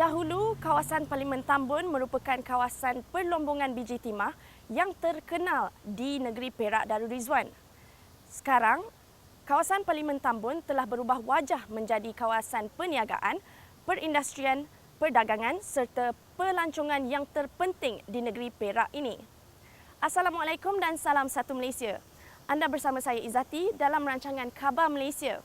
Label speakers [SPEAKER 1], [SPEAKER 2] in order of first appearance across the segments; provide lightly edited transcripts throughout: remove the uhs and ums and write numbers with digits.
[SPEAKER 1] Dahulu, kawasan Parlimen Tambun merupakan kawasan perlombongan biji timah yang terkenal di negeri Perak Darul Rizwan. Sekarang, kawasan Parlimen Tambun telah berubah wajah menjadi kawasan perniagaan, perindustrian, perdagangan serta pelancongan yang terpenting di negeri Perak ini. Assalamualaikum dan salam satu Malaysia. Anda bersama saya Izzati dalam rancangan Khabar Malaysia.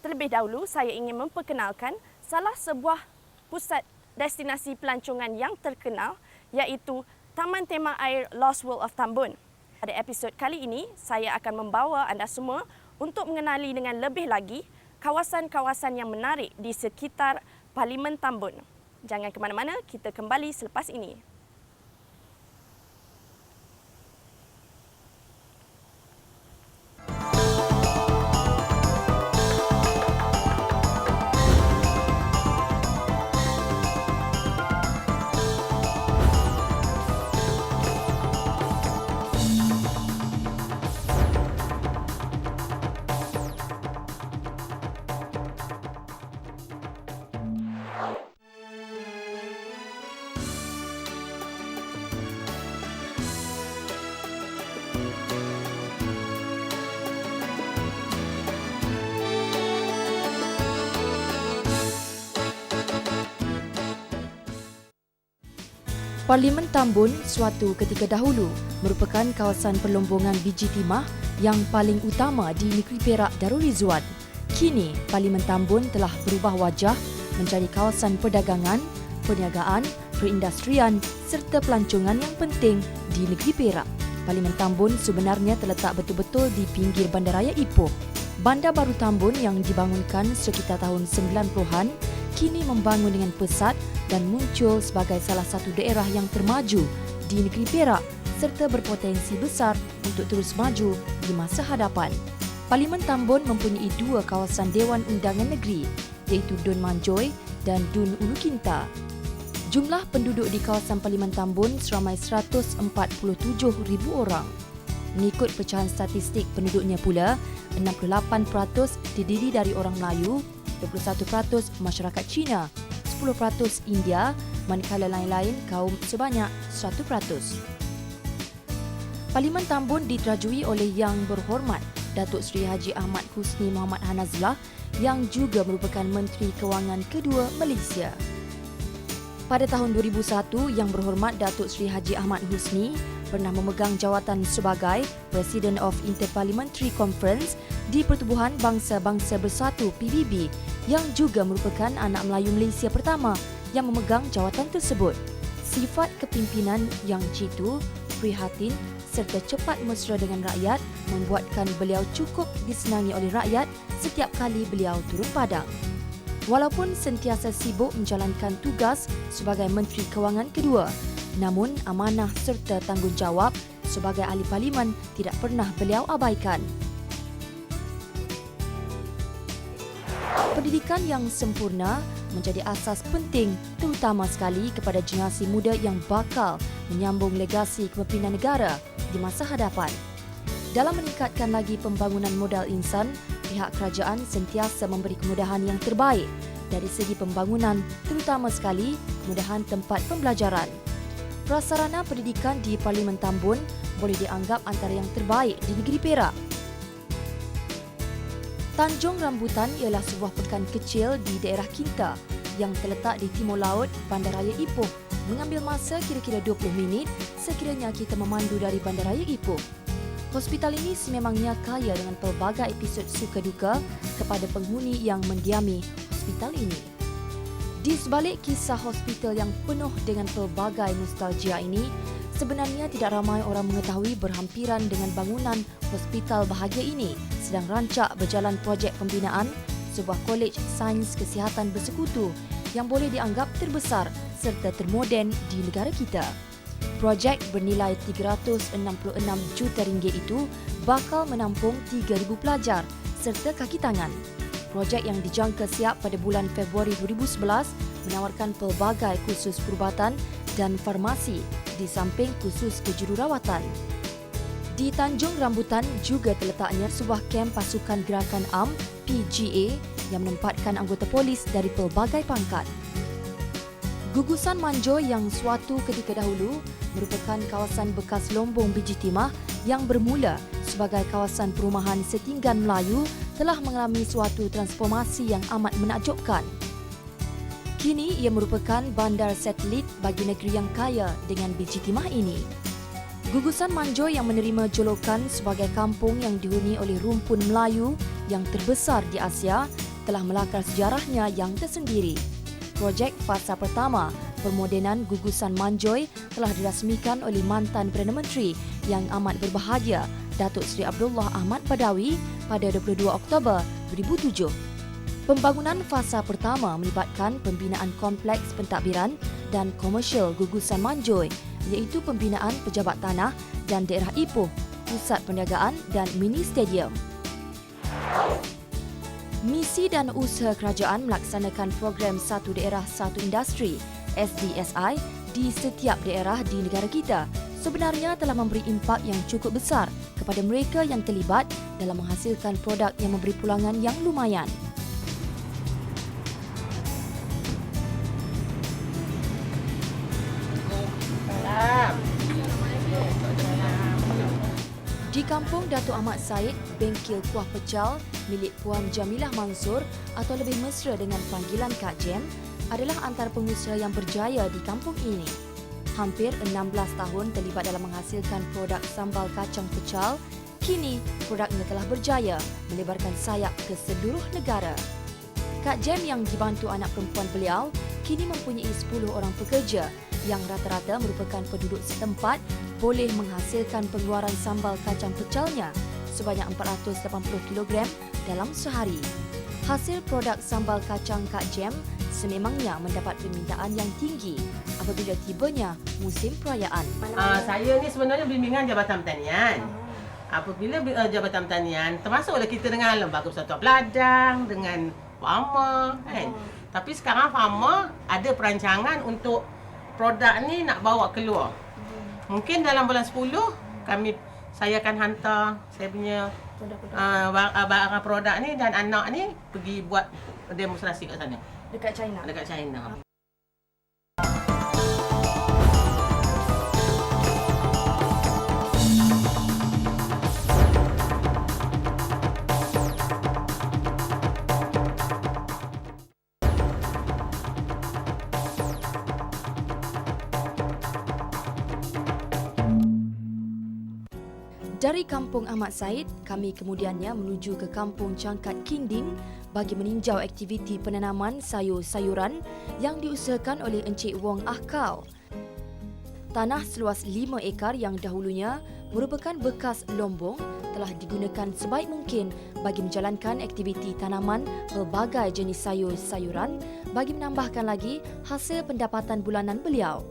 [SPEAKER 1] Terlebih dahulu, saya ingin memperkenalkan salah sebuah pusat destinasi pelancongan yang terkenal iaitu Taman Tema Air Lost World of Tambun. Pada episod kali ini, saya akan membawa anda semua untuk mengenali dengan lebih lagi kawasan-kawasan yang menarik di sekitar Parlimen Tambun. Jangan ke mana-mana, kita kembali selepas ini.
[SPEAKER 2] Parlimen Tambun suatu ketika dahulu merupakan kawasan perlombongan biji timah yang paling utama di negeri Perak Darul Rizwan. Kini, Parlimen Tambun telah berubah wajah menjadi kawasan perdagangan, perniagaan, perindustrian serta pelancongan yang penting di negeri Perak. Parlimen Tambun sebenarnya terletak betul-betul di pinggir Bandaraya Ipoh. Bandar baru Tambun yang dibangunkan sekitar tahun 90-an kini membangun dengan pesat dan muncul sebagai salah satu daerah yang termaju di negeri Perak serta berpotensi besar untuk terus maju di masa hadapan. Parlimen Tambun mempunyai dua kawasan Dewan Undangan Negeri iaitu Dun Manjoy dan Dun Ulu Kinta. Jumlah penduduk di kawasan Parlimen Tambun seramai 147,000 orang. Mengikut pecahan statistik penduduknya pula, 68% terdiri dari orang Melayu, 21% masyarakat Cina, 10% India, manakala lain-lain kaum sebanyak 1%. Parlimen Tambun diterajui oleh Yang Berhormat Datuk Seri Haji Ahmad Husni Mohamad Hanazlah yang juga merupakan Menteri Kewangan kedua Malaysia. Pada tahun 2001, Yang Berhormat Datuk Seri Haji Ahmad Husni pernah memegang jawatan sebagai President of Interparliamentary Conference di Pertubuhan Bangsa-Bangsa Bersatu PBB yang juga merupakan anak Melayu Malaysia pertama yang memegang jawatan tersebut. Sifat kepimpinan yang jitu, prihatin serta cepat mesra dengan rakyat membuatkan beliau cukup disenangi oleh rakyat setiap kali beliau turun padang. Walaupun sentiasa sibuk menjalankan tugas sebagai Menteri Kewangan kedua, namun amanah serta tanggungjawab sebagai ahli parlimen tidak pernah beliau abaikan. Pendidikan yang sempurna menjadi asas penting terutama sekali kepada generasi muda yang bakal menyambung legasi kepimpinan negara di masa hadapan. Dalam meningkatkan lagi pembangunan modal insan, pihak kerajaan sentiasa memberi kemudahan yang terbaik dari segi pembangunan, terutama sekali kemudahan tempat pembelajaran. Prasarana pendidikan di Parlimen Tambun boleh dianggap antara yang terbaik di negeri Perak. Tanjung Rambutan ialah sebuah pekan kecil di daerah Kinta yang terletak di timur laut Bandaraya Ipoh, mengambil masa kira-kira 20 minit sekiranya kita memandu dari Bandaraya Ipoh. Hospital ini sememangnya kaya dengan pelbagai episod suka duka kepada penghuni yang mendiami hospital ini. Di sebalik kisah hospital yang penuh dengan pelbagai nostalgia ini, sebenarnya tidak ramai orang mengetahui berhampiran dengan bangunan hospital bahagia ini sedang rancak berjalan projek pembinaan sebuah kolej sains kesihatan bersekutu yang boleh dianggap terbesar serta termoden di negara kita. Projek bernilai RM366 juta itu bakal menampung 3,000 pelajar serta kaki tangan. Projek yang dijangka siap pada bulan Februari 2011 menawarkan pelbagai kursus perubatan dan farmasi di samping kursus kejururawatan. Di Tanjung Rambutan juga terletaknya sebuah kem pasukan gerakan PGA yang menempatkan anggota polis dari pelbagai pangkat. Gugusan Manjoy yang suatu ketika dahulu merupakan kawasan bekas Lombong Biji Timah yang bermula sebagai kawasan perumahan setinggan Melayu telah mengalami suatu transformasi yang amat menakjubkan. Kini ia merupakan bandar satelit bagi negeri yang kaya dengan biji timah ini. Gugusan Manjoy yang menerima julukan sebagai kampung yang dihuni oleh rumpun Melayu yang terbesar di Asia telah melakar sejarahnya yang tersendiri. Projek fasa pertama permodenan Gugusan Manjoy telah dirasmikan oleh mantan Perdana Menteri yang amat berbahagia Datuk Seri Abdullah Ahmad Badawi pada 22 Oktober 2007. Pembangunan fasa pertama melibatkan pembinaan kompleks pentadbiran dan komersial Gugusan Manjoy iaitu pembinaan pejabat tanah dan daerah Ipoh, pusat perniagaan dan mini stadium. Misi dan usaha kerajaan melaksanakan program Satu Daerah Satu Industri SDSI di setiap daerah di negara kita sebenarnya telah memberi impak yang cukup besar kepada mereka yang terlibat dalam menghasilkan produk yang memberi pulangan yang lumayan. Di kampung Datuk Ahmad Said, bengkel kuah pecal milik Puan Jamilah Mansur atau lebih mesra dengan panggilan Kak Jem adalah antara pengusaha yang berjaya di kampung ini. Hampir 16 tahun terlibat dalam menghasilkan produk sambal kacang pecal, kini produknya telah berjaya melebarkan sayap ke seluruh negara. Kak Jem yang dibantu anak perempuan beliau kini mempunyai 10 orang pekerja yang rata-rata merupakan penduduk setempat boleh menghasilkan pengeluaran sambal kacang pecalnya sebanyak 480 kg dalam sehari. Hasil produk sambal kacang Kak Jem sememangnya mendapat permintaan yang tinggi apabila tibanya musim perayaan.
[SPEAKER 3] Saya ni sebenarnya bimbingan Jabatan Pertanian. Apabila Jabatan Pertanian, termasuklah kita dengan Lembaga Persatuan Peladang, dengan farmer kan. Tapi sekarang farmer ada perancangan untuk produk ni nak bawa keluar. Mungkin dalam bulan 10 saya akan hantar saya punya barang produk ni dan anak ni pergi buat demonstrasi kat sana.
[SPEAKER 1] Dekat China.
[SPEAKER 3] Dekat China.
[SPEAKER 2] Dari Kampung Ahmad Said, kami kemudiannya menuju ke Kampung Cangkat Kingding bagi meninjau aktiviti penanaman sayur-sayuran yang diusahakan oleh Encik Wong Ahkau. Tanah seluas 5 ekar yang dahulunya merupakan bekas Lombong telah digunakan sebaik mungkin bagi menjalankan aktiviti tanaman pelbagai jenis sayur-sayuran bagi menambahkan lagi hasil pendapatan bulanan beliau.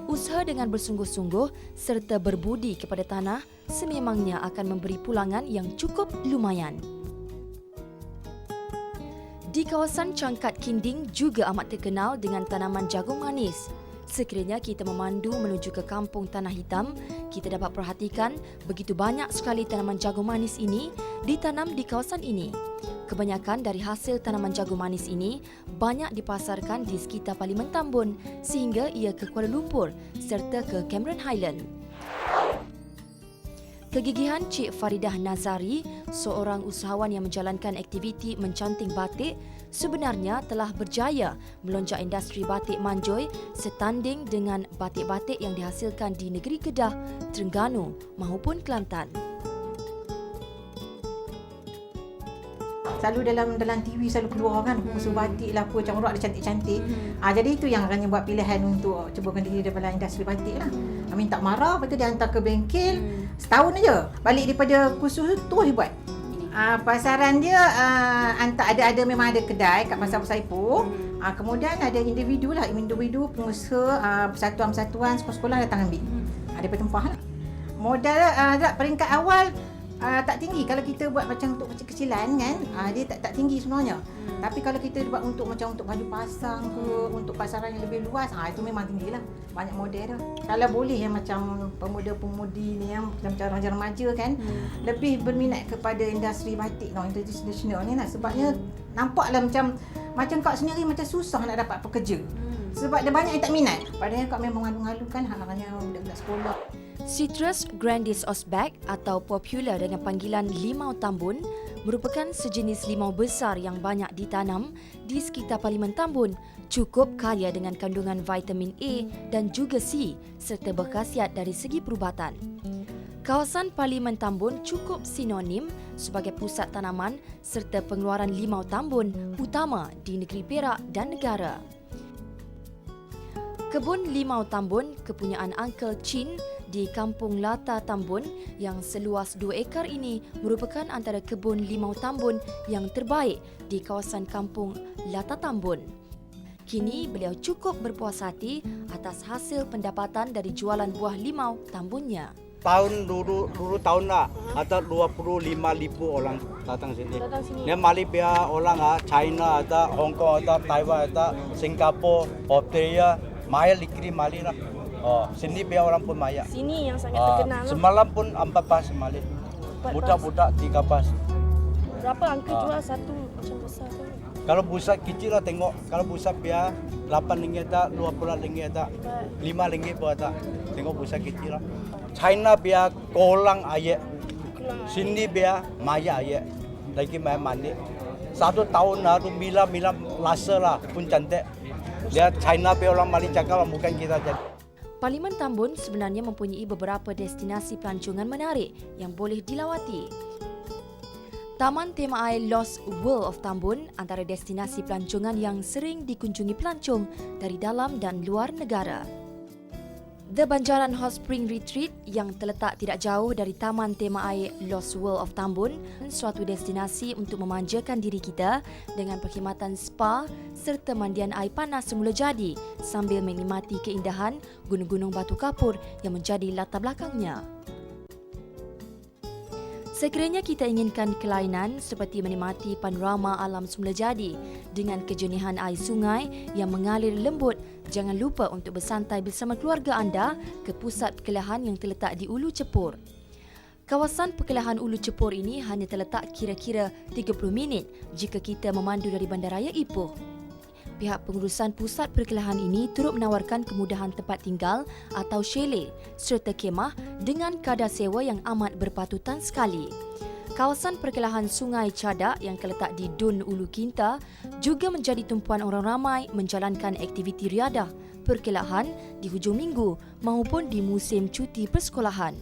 [SPEAKER 2] Usaha dengan bersungguh-sungguh serta berbudi kepada tanah sememangnya akan memberi pulangan yang cukup lumayan. Di kawasan Cangkat Kingding juga amat terkenal dengan tanaman jagung manis. Sekiranya kita memandu menuju ke Kampung Tanah Hitam, kita dapat perhatikan begitu banyak sekali tanaman jagung manis ini ditanam di kawasan ini. Kebanyakan dari hasil tanaman jagung manis ini banyak dipasarkan di sekitar Parlimen Tambun sehingga ia ke Kuala Lumpur serta ke Cameron Highland. Kegigihan Cik Faridah Nazari, seorang usahawan yang menjalankan aktiviti mencanting batik, sebenarnya telah berjaya melonjak industri batik Manjoy setanding dengan batik-batik yang dihasilkan di negeri Kedah, Terengganu maupun Kelantan.
[SPEAKER 4] Selalu dalam TV selalu keluar kan usul batik lah apa macam orang ada cantik-cantik. Jadi itu yang akan buat pilihan untuk cubakan diri daripada industri batik lah. Amin tak marah, lepas tu dia hantar ke bengkel setahun aja. Balik daripada kursus tu terus dia buat. Pasaran dia ada memang ada kedai kat pasar-pasar Ipoh. Kemudian ada individu pengusaha, persatuan-persatuan sekolah-sekolah datang ambil. Daripada tempah lah. Modal peringkat awal tak tinggi kalau kita buat macam untuk kecil-kecilan kan, dia tak tinggi sebenarnya. Tapi kalau kita buat untuk macam untuk baju pasang ke, untuk pasaran yang lebih luas, itu memang tinggilah. Banyak model dah. Kalau boleh yang macam pemuda-pemudi ni yang macam remaja kan, lebih berminat kepada industri batik industri tradisional ni lah, sebabnya nampaklah macam kau sendiri macam susah nak dapat pekerja. Sebab dia banyak yang tak minat. Padahal kau memang ngalu-ngalu kan hal-halnya budak-budak sekolah.
[SPEAKER 2] Citrus grandis osbeck atau popular dengan panggilan limau tambun merupakan sejenis limau besar yang banyak ditanam di sekitar Parlimen Tambun. Cukup kaya dengan kandungan vitamin A dan juga C serta berkhasiat dari segi perubatan. Kawasan Parlimen Tambun cukup sinonim sebagai pusat tanaman serta pengeluaran limau tambun utama di negeri Perak dan negara. Kebun limau tambun kepunyaan Uncle Chin di Kampung Lata Tambun yang seluas 2 ekar ini merupakan antara kebun limau tambun yang terbaik di kawasan Kampung Lata Tambun. Kini beliau cukup berpuas hati atas hasil pendapatan dari jualan buah limau tambunnya.
[SPEAKER 5] Tahun dulu tahun lah ada 25,000 orang datang sini. Dia Malaysia orang China ada, Hong Kong ada, Taiwan ada, Singapura, Australia, Maya likri Mali lah. Sini biar orang pun Maya.
[SPEAKER 1] Sini yang sangat terkenal.
[SPEAKER 5] Semalam pun 4 pas Mali. Budak-budak 3 pas.
[SPEAKER 1] Berapa angka jual satu macam besar tu?
[SPEAKER 5] Kalau busa kecil lah tengok. Kalau busa biar 8 ringgit ada, 20 ringgit ada, 5 ringgit pun ada. Tengok busa kecil lah. China biar kolang ayat. Sini biar Maya ayat. Lagi main mandi. 1 tahun lah tu mila lasa lah pun cantik. Dia China biar orang Mali cakap bukan kita jadi.
[SPEAKER 2] Parlimen Tambun sebenarnya mempunyai beberapa destinasi pelancongan menarik yang boleh dilawati. Taman Tema Air Lost World of Tambun antara destinasi pelancongan yang sering dikunjungi pelancong dari dalam dan luar negara. The Banjaran Hot Spring Retreat yang terletak tidak jauh dari Taman Tema Air Lost World of Tambun, suatu destinasi untuk memanjakan diri kita dengan perkhidmatan spa serta mandian air panas semula jadi sambil menikmati keindahan gunung-gunung batu kapur yang menjadi latar belakangnya. Sekiranya kita inginkan kelainan seperti menikmati panorama alam semula jadi dengan kejernihan air sungai yang mengalir lembut, jangan lupa untuk bersantai bersama keluarga anda ke pusat perkelahan yang terletak di Ulu Cepur. Kawasan perkelahan Ulu Cepur ini hanya terletak kira-kira 30 minit jika kita memandu dari Bandaraya Ipoh. Pihak pengurusan pusat perkelahan ini turut menawarkan kemudahan tempat tinggal atau chalet serta kemah dengan kadar sewa yang amat berpatutan sekali. Kawasan perkelahan Sungai Cadak yang terletak di Dun Ulu Kinta juga menjadi tumpuan orang ramai menjalankan aktiviti riadah perkelahan di hujung minggu maupun di musim cuti persekolahan.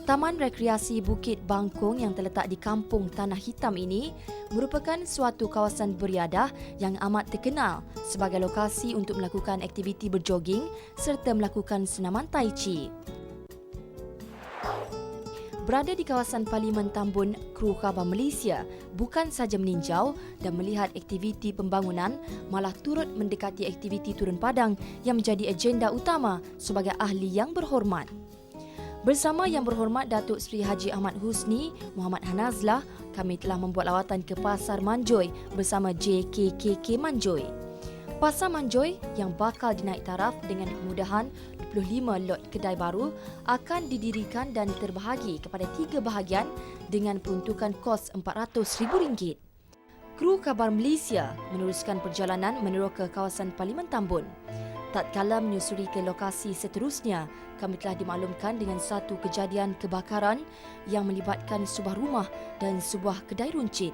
[SPEAKER 2] Taman Rekreasi Bukit Bangkong yang terletak di Kampung Tanah Hitam ini merupakan suatu kawasan beriadah yang amat terkenal sebagai lokasi untuk melakukan aktiviti berjoging serta melakukan senaman tai chi. Berada di kawasan Parlimen Tambun, kru khabar Malaysia bukan sahaja meninjau dan melihat aktiviti pembangunan, malah turut mendekati aktiviti turun padang yang menjadi agenda utama sebagai ahli yang berhormat. Bersama Yang Berhormat Datuk Seri Haji Ahmad Husni Muhammad Hanazlah, kami telah membuat lawatan ke Pasar Manjoy bersama JKKK Manjoy. Pasar Manjoy yang bakal dinaik taraf dengan kemudahan 25 lot kedai baru akan didirikan dan terbahagi kepada 3 bahagian dengan peruntukan kos RM400,000. Kru Khabar Malaysia meneruskan perjalanan meneroka kawasan Parlimen Tambun. Tatkala menyusuri ke lokasi seterusnya, kami telah dimaklumkan dengan satu kejadian kebakaran yang melibatkan sebuah rumah dan sebuah kedai runcit.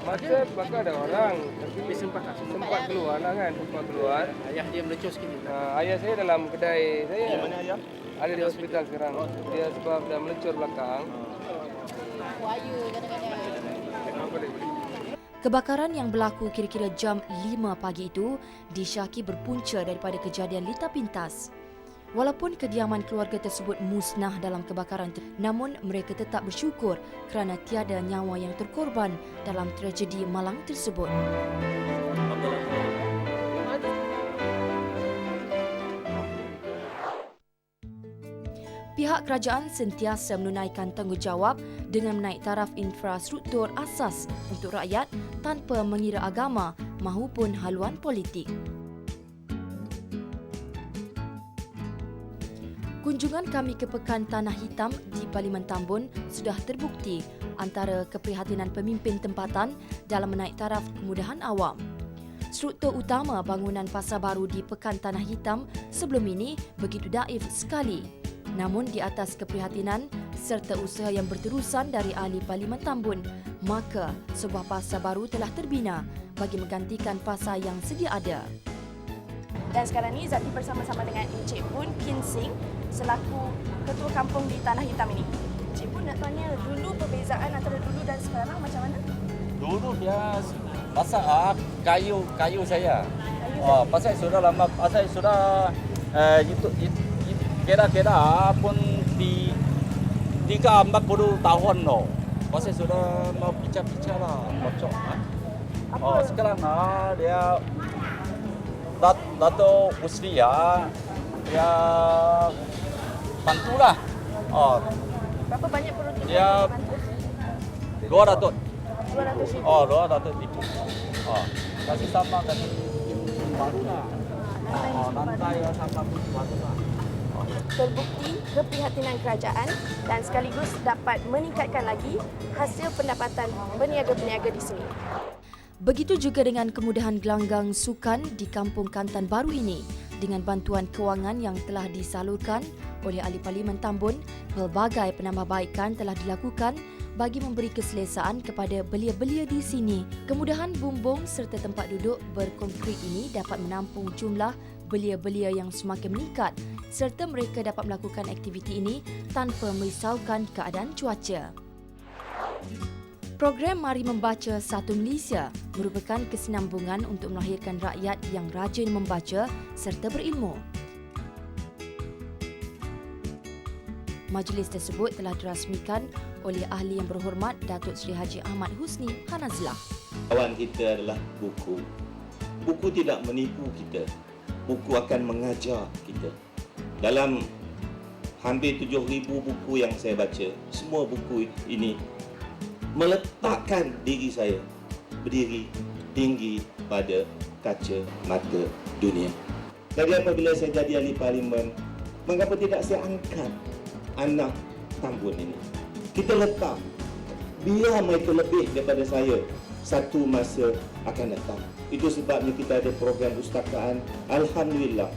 [SPEAKER 6] Masa bakar ada orang, tapi sempat keluar lah kan, sempat keluar.
[SPEAKER 3] Ayah dia melecos gini.
[SPEAKER 6] Ayah saya dalam kedai saya.
[SPEAKER 3] Di mana ayah?
[SPEAKER 6] Ada di hospital sekarang. Dia sebab dah melecur belakang.
[SPEAKER 2] Kebakaran yang berlaku kira-kira jam 5 pagi itu disyaki berpunca daripada kejadian lita pintas. Walaupun kediaman keluarga tersebut musnah dalam kebakaran, namun mereka tetap bersyukur kerana tiada nyawa yang terkorban dalam tragedi malang tersebut. Pihak kerajaan sentiasa menunaikan tanggungjawab dengan menaik taraf infrastruktur asas untuk rakyat tanpa mengira agama maupun haluan politik. Kunjungan kami ke Pekan Tanah Hitam di Parlimen Tambun sudah terbukti antara keprihatinan pemimpin tempatan dalam menaik taraf kemudahan awam. Struktur utama bangunan pasar baru di Pekan Tanah Hitam sebelum ini begitu daif sekali. Namun di atas keprihatinan serta usaha yang berterusan dari ahli Parlimen Tambun, maka sebuah pasar baru telah terbina bagi menggantikan pasar yang sedia ada.
[SPEAKER 1] Dan sekarang ni Zati bersama-sama dengan Encik Pun Kin Sing selaku Ketua Kampung di Tanah Hitam ini. Encik Pun nak tanya dulu perbezaan antara dulu dan sekarang macam mana?
[SPEAKER 7] Dulu dia masak kayu saya. Pasal sudah lama, pasal sudah kira-kira pun di 30-40 tahun loh. Pasal sudah mau pecah-pecah lah, bocor. Sekarang dia Dato' Usri ya, dia bantulah.
[SPEAKER 1] Berapa banyak peruntukan
[SPEAKER 7] Dia
[SPEAKER 1] yang dibantu?
[SPEAKER 7] 200.
[SPEAKER 1] 200,000.
[SPEAKER 7] 200 ribu. Kasih sama kasih baru lah. Lantai sama pun baru lah.
[SPEAKER 1] Terbukti keprihatinan kerajaan dan sekaligus dapat meningkatkan lagi hasil pendapatan peniaga-peniaga di sini.
[SPEAKER 2] Begitu juga dengan kemudahan gelanggang sukan di Kampung Kantan baru ini. Dengan bantuan kewangan yang telah disalurkan oleh ahli Parlimen Tambun, pelbagai penambahbaikan telah dilakukan bagi memberi keselesaan kepada belia-belia di sini. Kemudahan bumbung serta tempat duduk berkonkrit ini dapat menampung jumlah belia-belia yang semakin meningkat serta mereka dapat melakukan aktiviti ini tanpa merisaukan keadaan cuaca. Program Mari Membaca Satu Malaysia merupakan kesinambungan untuk melahirkan rakyat yang rajin membaca serta berilmu. Majlis tersebut telah dirasmikan oleh ahli yang berhormat Datuk Seri Haji Ahmad Husni Hanazlah.
[SPEAKER 8] Kawan kita adalah buku. Buku tidak menipu kita. Buku akan mengajar kita. Dalam hampir 7,000 buku yang saya baca, semua buku ini meletakkan diri saya berdiri tinggi pada kaca mata dunia. Jadi apabila saya jadi ahli parlimen, mengapa tidak saya angkat anak Tambun ini? Kita letak, biar mereka lebih daripada saya satu masa akan datang. Itu sebabnya kita ada program pustakaan. Alhamdulillah,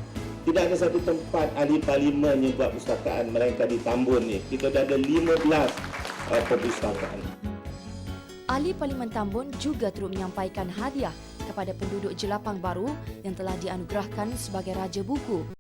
[SPEAKER 8] tidak ada satu tempat ahli parlimen yang buat pustakaan melainkan di Tambun ni. Kita dah ada 15 perpustakaan.
[SPEAKER 2] Ahli Parlimen Tambun juga turut menyampaikan hadiah kepada penduduk Jelapang Baru yang telah dianugerahkan sebagai Raja Buku.